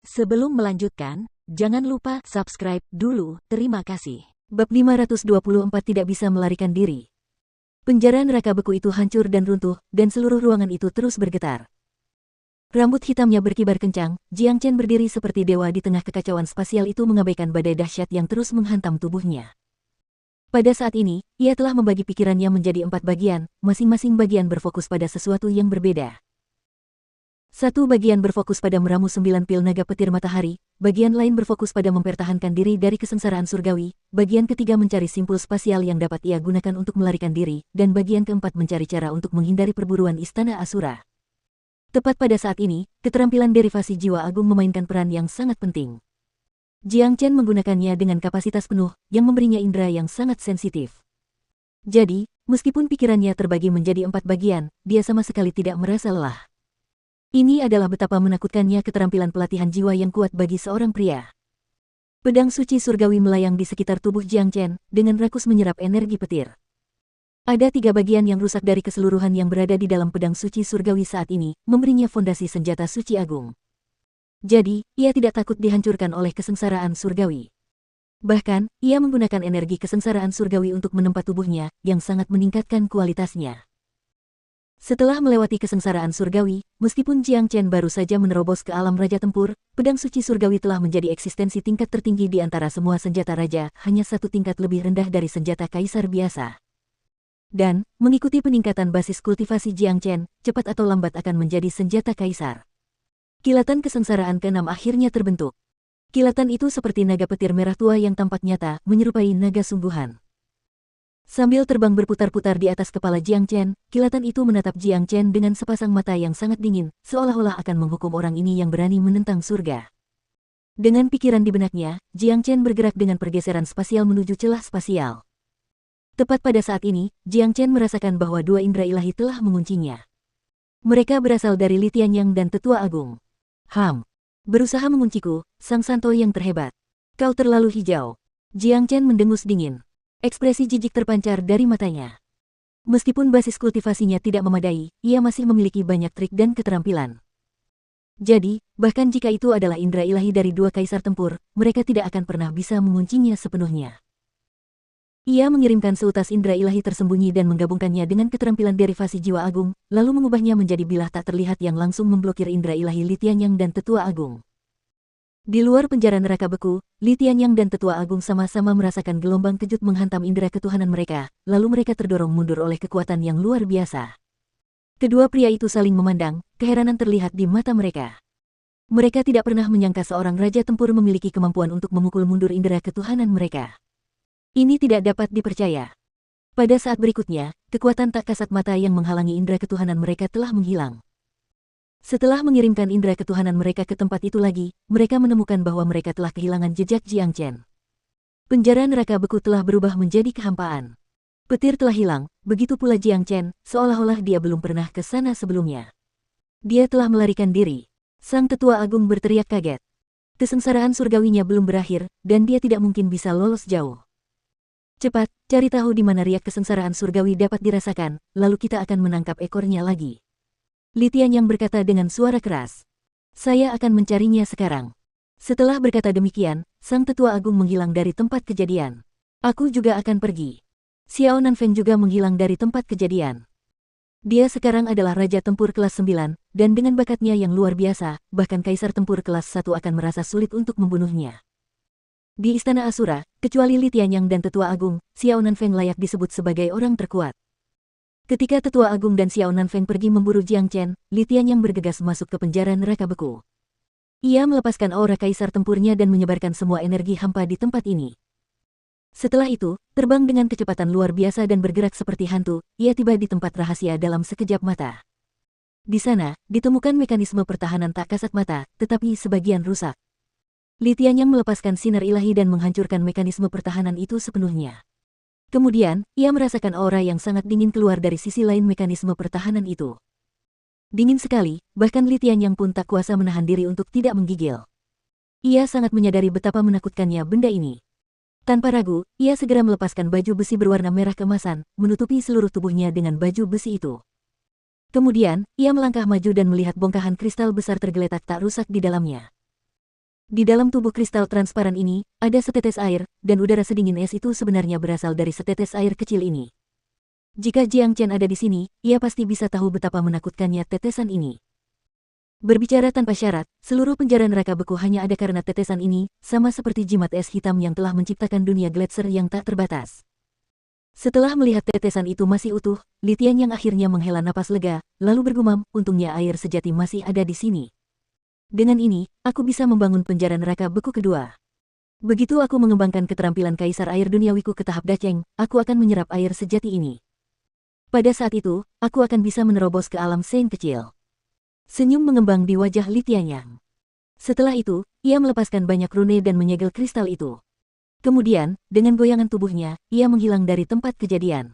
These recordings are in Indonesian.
Sebelum melanjutkan, jangan lupa subscribe dulu, terima kasih. Bab 524 tidak bisa melarikan diri. Penjara neraka beku itu hancur dan runtuh, dan seluruh ruangan itu terus bergetar. Rambut hitamnya berkibar kencang, Jiang Chen berdiri seperti dewa di tengah kekacauan spasial itu mengabaikan badai dahsyat yang terus menghantam tubuhnya. Pada saat ini, ia telah membagi pikirannya menjadi 4 bagian, masing-masing bagian berfokus pada sesuatu yang berbeda. Satu bagian berfokus pada meramu 9 pil naga petir matahari, bagian lain berfokus pada mempertahankan diri dari kesengsaraan surgawi, bagian ketiga mencari simpul spasial yang dapat ia gunakan untuk melarikan diri, dan bagian keempat mencari cara untuk menghindari perburuan istana Asura. Tepat pada saat ini, keterampilan derivasi jiwa agung memainkan peran yang sangat penting. Jiang Chen menggunakannya dengan kapasitas penuh, yang memberinya indera yang sangat sensitif. Jadi, meskipun pikirannya terbagi menjadi 4 bagian, dia sama sekali tidak merasa lelah. Ini adalah betapa menakutkannya keterampilan pelatihan jiwa yang kuat bagi seorang pria. Pedang suci surgawi melayang di sekitar tubuh Jiang Chen, dengan rakus menyerap energi petir. Ada 3 bagian yang rusak dari keseluruhan yang berada di dalam pedang suci surgawi saat ini, memberinya fondasi senjata suci agung. Jadi, ia tidak takut dihancurkan oleh kesengsaraan surgawi. Bahkan, ia menggunakan energi kesengsaraan surgawi untuk menempa tubuhnya, yang sangat meningkatkan kualitasnya. Setelah melewati kesengsaraan surgawi, meskipun Jiang Chen baru saja menerobos ke alam raja tempur, pedang suci surgawi telah menjadi eksistensi tingkat tertinggi di antara semua senjata raja, hanya 1 tingkat lebih rendah dari senjata kaisar biasa. Dan, mengikuti peningkatan basis kultivasi Jiang Chen, cepat atau lambat akan menjadi senjata kaisar. Kilatan kesengsaraan ke-6 akhirnya terbentuk. Kilatan itu seperti naga petir merah tua yang tampak nyata, menyerupai naga sungguhan. Sambil terbang berputar-putar di atas kepala Jiang Chen, kilatan itu menatap Jiang Chen dengan sepasang mata yang sangat dingin, seolah-olah akan menghukum orang ini yang berani menentang surga. Dengan pikiran di benaknya, Jiang Chen bergerak dengan pergeseran spasial menuju celah spasial. Tepat pada saat ini, Jiang Chen merasakan bahwa 2 indera ilahi telah menguncinya. Mereka berasal dari Li Tianyang dan Tetua Agung. Berusaha mengunciku, Sang Santo yang terhebat. Kau terlalu hijau. Jiang Chen mendengus dingin. Ekspresi jijik terpancar dari matanya. Meskipun basis kultivasinya tidak memadai, ia masih memiliki banyak trik dan keterampilan. Jadi, bahkan jika itu adalah indera ilahi dari 2 kaisar tempur, mereka tidak akan pernah bisa menguncinya sepenuhnya. Ia mengirimkan seutas indera ilahi tersembunyi dan menggabungkannya dengan keterampilan derivasi jiwa agung, lalu mengubahnya menjadi bilah tak terlihat yang langsung memblokir indera ilahi Li Tianyang dan Tetua Agung. Di luar penjara neraka beku, Li Tianyang dan Tetua Agung sama-sama merasakan gelombang kejut menghantam indera ketuhanan mereka, lalu mereka terdorong mundur oleh kekuatan yang luar biasa. Kedua pria itu saling memandang, keheranan terlihat di mata mereka. Mereka tidak pernah menyangka seorang raja tempur memiliki kemampuan untuk memukul mundur indera ketuhanan mereka. Ini tidak dapat dipercaya. Pada saat berikutnya, kekuatan tak kasat mata yang menghalangi indera ketuhanan mereka telah menghilang. Setelah mengirimkan indera ketuhanan mereka ke tempat itu lagi, mereka menemukan bahwa mereka telah kehilangan jejak Jiang Chen. Penjara neraka beku telah berubah menjadi kehampaan. Petir telah hilang, begitu pula Jiang Chen, seolah-olah dia belum pernah ke sana sebelumnya. Dia telah melarikan diri. Sang Tetua Agung berteriak kaget. Kesengsaraan surgawinya belum berakhir, dan dia tidak mungkin bisa lolos jauh. Cepat, cari tahu di mana riak kesengsaraan surgawi dapat dirasakan, lalu kita akan menangkap ekornya lagi. Li Tianyang berkata dengan suara keras. Saya akan mencarinya sekarang. Setelah berkata demikian, Sang Tetua Agung menghilang dari tempat kejadian. Aku juga akan pergi. Xiao Nanfeng juga menghilang dari tempat kejadian. Dia sekarang adalah Raja Tempur kelas 9, dan dengan bakatnya yang luar biasa, bahkan Kaisar Tempur kelas 1 akan merasa sulit untuk membunuhnya. Di Istana Asura, kecuali Li Tianyang dan Tetua Agung, Xiao Nanfeng layak disebut sebagai orang terkuat. Ketika Tetua Agung dan Xiao Nanfeng pergi memburu Jiang Chen, Li Tianyang bergegas masuk ke penjara neraka beku. Ia melepaskan aura kaisar tempurnya dan menyebarkan semua energi hampa di tempat ini. Setelah itu, terbang dengan kecepatan luar biasa dan bergerak seperti hantu, ia tiba di tempat rahasia dalam sekejap mata. Di sana, ditemukan mekanisme pertahanan tak kasat mata, tetapi sebagian rusak. Li Tianyang melepaskan sinar ilahi dan menghancurkan mekanisme pertahanan itu sepenuhnya. Kemudian, ia merasakan aura yang sangat dingin keluar dari sisi lain mekanisme pertahanan itu. Dingin sekali, bahkan Li Tianyang pun tak kuasa menahan diri untuk tidak menggigil. Ia sangat menyadari betapa menakutkannya benda ini. Tanpa ragu, ia segera melepaskan baju besi berwarna merah keemasan, menutupi seluruh tubuhnya dengan baju besi itu. Kemudian, ia melangkah maju dan melihat bongkahan kristal besar tergeletak tak rusak di dalamnya. Di dalam tubuh kristal transparan ini, ada setetes air, dan udara sedingin es itu sebenarnya berasal dari setetes air kecil ini. Jika Jiang Chen ada di sini, ia pasti bisa tahu betapa menakutkannya tetesan ini. Berbicara tanpa syarat, seluruh penjara neraka beku hanya ada karena tetesan ini, sama seperti jimat es hitam yang telah menciptakan dunia gletser yang tak terbatas. Setelah melihat tetesan itu masih utuh, Li Tian yang akhirnya menghela napas lega, lalu bergumam, untungnya air sejati masih ada di sini. Dengan ini, aku bisa membangun penjara neraka beku kedua. Begitu aku mengembangkan keterampilan kaisar air duniawiku ke tahap daceng, aku akan menyerap air sejati ini. Pada saat itu, aku akan bisa menerobos ke alam Sein kecil. Senyum mengembang di wajah Li Tianyang. Setelah itu, ia melepaskan banyak rune dan menyegel kristal itu. Kemudian, dengan goyangan tubuhnya, ia menghilang dari tempat kejadian.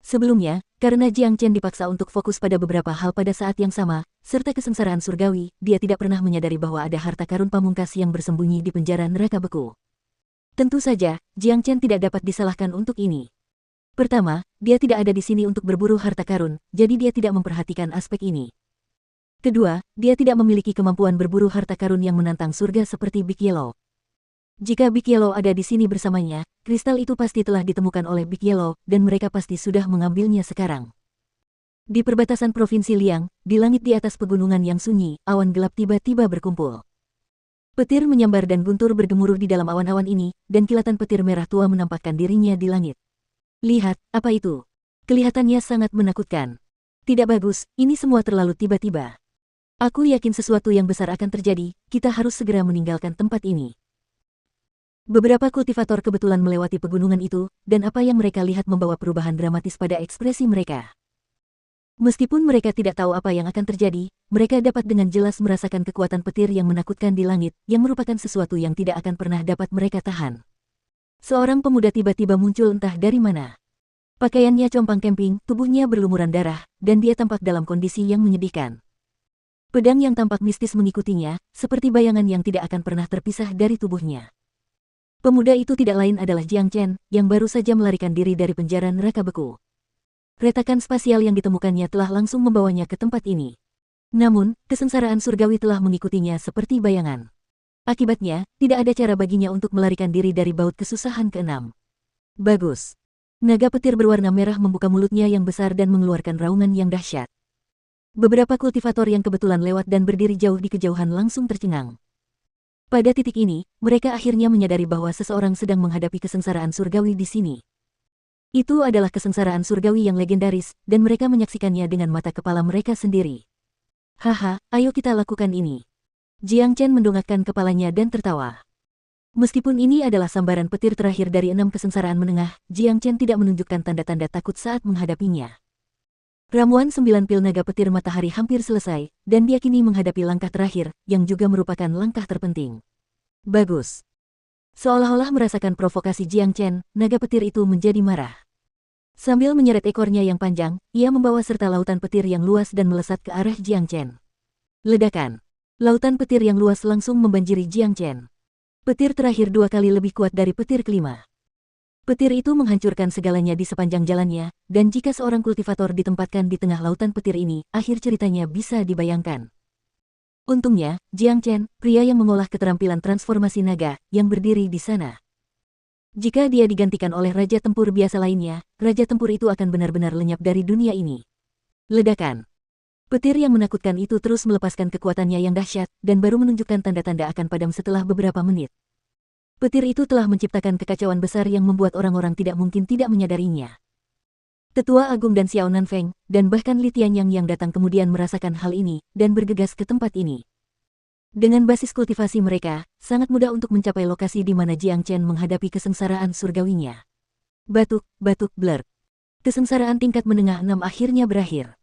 Sebelumnya, karena Jiang Chen dipaksa untuk fokus pada beberapa hal pada saat yang sama, serta kesengsaraan surgawi, dia tidak pernah menyadari bahwa ada harta karun pamungkas yang bersembunyi di penjara neraka beku. Tentu saja, Jiang Chen tidak dapat disalahkan untuk ini. Pertama, dia tidak ada di sini untuk berburu harta karun, jadi dia tidak memperhatikan aspek ini. Kedua, dia tidak memiliki kemampuan berburu harta karun yang menantang surga seperti Big Yellow. Jika Big Yellow ada di sini bersamanya, kristal itu pasti telah ditemukan oleh Big Yellow, dan mereka pasti sudah mengambilnya sekarang. Di perbatasan Provinsi Liang, di langit di atas pegunungan yang sunyi, awan gelap tiba-tiba berkumpul. Petir menyambar dan guntur bergemuruh di dalam awan-awan ini, dan kilatan petir merah tua menampakkan dirinya di langit. Lihat, apa itu? Kelihatannya sangat menakutkan. Tidak bagus, ini semua terlalu tiba-tiba. Aku yakin sesuatu yang besar akan terjadi, kita harus segera meninggalkan tempat ini. Beberapa kultivator kebetulan melewati pegunungan itu, dan apa yang mereka lihat membawa perubahan dramatis pada ekspresi mereka. Meskipun mereka tidak tahu apa yang akan terjadi, mereka dapat dengan jelas merasakan kekuatan petir yang menakutkan di langit, yang merupakan sesuatu yang tidak akan pernah dapat mereka tahan. Seorang pemuda tiba-tiba muncul entah dari mana. Pakaiannya compang camping, tubuhnya berlumuran darah, dan dia tampak dalam kondisi yang menyedihkan. Pedang yang tampak mistis mengikutinya, seperti bayangan yang tidak akan pernah terpisah dari tubuhnya. Pemuda itu tidak lain adalah Jiang Chen, yang baru saja melarikan diri dari penjara neraka beku. Retakan spasial yang ditemukannya telah langsung membawanya ke tempat ini. Namun, kesengsaraan surgawi telah mengikutinya seperti bayangan. Akibatnya, tidak ada cara baginya untuk melarikan diri dari baut kesusahan keenam. Bagus. Naga petir berwarna merah membuka mulutnya yang besar dan mengeluarkan raungan yang dahsyat. Beberapa kultivator yang kebetulan lewat dan berdiri jauh di kejauhan langsung tercengang. Pada titik ini, mereka akhirnya menyadari bahwa seseorang sedang menghadapi kesengsaraan surgawi di sini. Itu adalah kesengsaraan surgawi yang legendaris, dan mereka menyaksikannya dengan mata kepala mereka sendiri. Haha, ayo kita lakukan ini. Jiang Chen mendongakkan kepalanya dan tertawa. Meskipun ini adalah sambaran petir terakhir dari 6 kesengsaraan menengah, Jiang Chen tidak menunjukkan tanda-tanda takut saat menghadapinya. Ramuan 9 pil naga petir matahari hampir selesai, dan dia kini menghadapi langkah terakhir, yang juga merupakan langkah terpenting. Bagus. Seolah-olah merasakan provokasi Jiang Chen, naga petir itu menjadi marah. Sambil menyeret ekornya yang panjang, ia membawa serta lautan petir yang luas dan melesat ke arah Jiang Chen. Ledakan. Lautan petir yang luas langsung membanjiri Jiang Chen. Petir terakhir 2 kali lebih kuat dari petir kelima. Petir itu menghancurkan segalanya di sepanjang jalannya, dan jika seorang kultivator ditempatkan di tengah lautan petir ini, akhir ceritanya bisa dibayangkan. Untungnya, Jiang Chen, pria yang mengolah keterampilan transformasi naga, yang berdiri di sana. Jika dia digantikan oleh raja tempur biasa lainnya, raja tempur itu akan benar-benar lenyap dari dunia ini. Ledakan. Petir yang menakutkan itu terus melepaskan kekuatannya yang dahsyat, dan baru menunjukkan tanda-tanda akan padam setelah beberapa menit. Petir itu telah menciptakan kekacauan besar yang membuat orang-orang tidak mungkin tidak menyadarinya. Tetua Agung dan Xiao Nanfeng, dan bahkan Li Tianyang yang datang kemudian merasakan hal ini, dan bergegas ke tempat ini. Dengan basis kultivasi mereka, sangat mudah untuk mencapai lokasi di mana Jiang Chen menghadapi kesengsaraan surgawinya. Batuk, blur. Kesengsaraan tingkat menengah 6 akhirnya berakhir.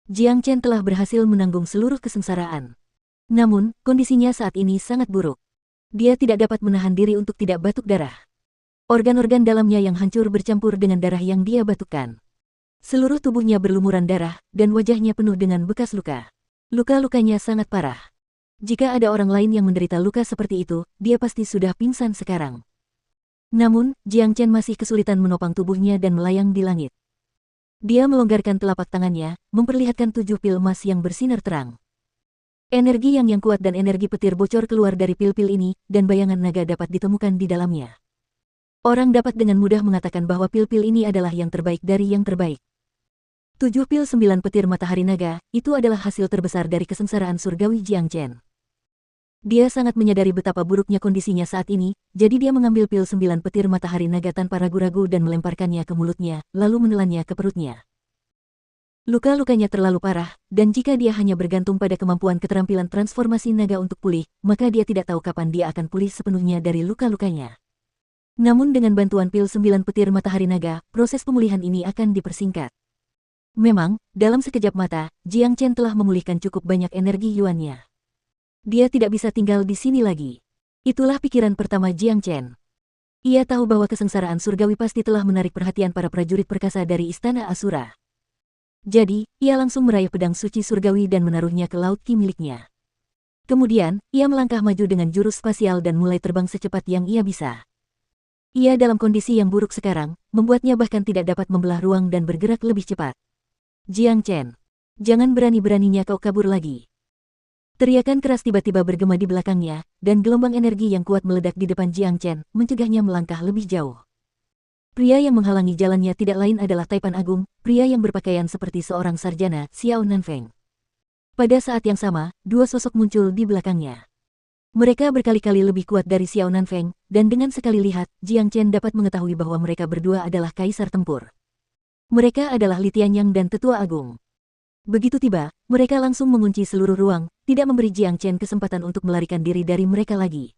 Jiang Chen telah berhasil menanggung seluruh kesengsaraan. Namun, kondisinya saat ini sangat buruk. Dia tidak dapat menahan diri untuk tidak batuk darah. Organ-organ dalamnya yang hancur bercampur dengan darah yang dia batukkan. Seluruh tubuhnya berlumuran darah, dan wajahnya penuh dengan bekas luka. Luka-lukanya sangat parah. Jika ada orang lain yang menderita luka seperti itu, dia pasti sudah pingsan sekarang. Namun, Jiang Chen masih kesulitan menopang tubuhnya dan melayang di langit. Dia melonggarkan telapak tangannya, memperlihatkan 7 pil emas yang bersinar terang. Energi yang kuat dan energi petir bocor keluar dari pil-pil ini, dan bayangan naga dapat ditemukan di dalamnya. Orang dapat dengan mudah mengatakan bahwa pil-pil ini adalah yang terbaik dari yang terbaik. 7 pil 9 petir matahari naga, itu adalah hasil terbesar dari kesengsaraan surgawi Jiang Chen. Dia sangat menyadari betapa buruknya kondisinya saat ini, jadi dia mengambil pil 9 petir matahari naga tanpa ragu-ragu dan melemparkannya ke mulutnya, lalu menelannya ke perutnya. Luka-lukanya terlalu parah, dan jika dia hanya bergantung pada kemampuan keterampilan transformasi naga untuk pulih, maka dia tidak tahu kapan dia akan pulih sepenuhnya dari luka-lukanya. Namun dengan bantuan pil 9 petir matahari naga, proses pemulihan ini akan dipersingkat. Memang, dalam sekejap mata, Jiang Chen telah memulihkan cukup banyak energi yuannya. Dia tidak bisa tinggal di sini lagi. Itulah pikiran pertama Jiang Chen. Ia tahu bahwa kesengsaraan surgawi pasti telah menarik perhatian para prajurit perkasa dari Istana Asura. Jadi, ia langsung meraih pedang suci surgawi dan menaruhnya ke laut ki miliknya. Kemudian, ia melangkah maju dengan jurus spasial dan mulai terbang secepat yang ia bisa. Ia dalam kondisi yang buruk sekarang, membuatnya bahkan tidak dapat membelah ruang dan bergerak lebih cepat. Jiang Chen, jangan berani-beraninya kau kabur lagi. Teriakan keras tiba-tiba bergema di belakangnya, dan gelombang energi yang kuat meledak di depan Jiang Chen, mencegahnya melangkah lebih jauh. Pria yang menghalangi jalannya tidak lain adalah Taipan Agung, pria yang berpakaian seperti seorang sarjana, Xiao Nanfeng. Pada saat yang sama, dua sosok muncul di belakangnya. Mereka berkali-kali lebih kuat dari Xiao Nanfeng, dan dengan sekali lihat, Jiang Chen dapat mengetahui bahwa mereka berdua adalah kaisar tempur. Mereka adalah Li Tianyang dan Tetua Agung. Begitu tiba, mereka langsung mengunci seluruh ruang, tidak memberi Jiang Chen kesempatan untuk melarikan diri dari mereka lagi.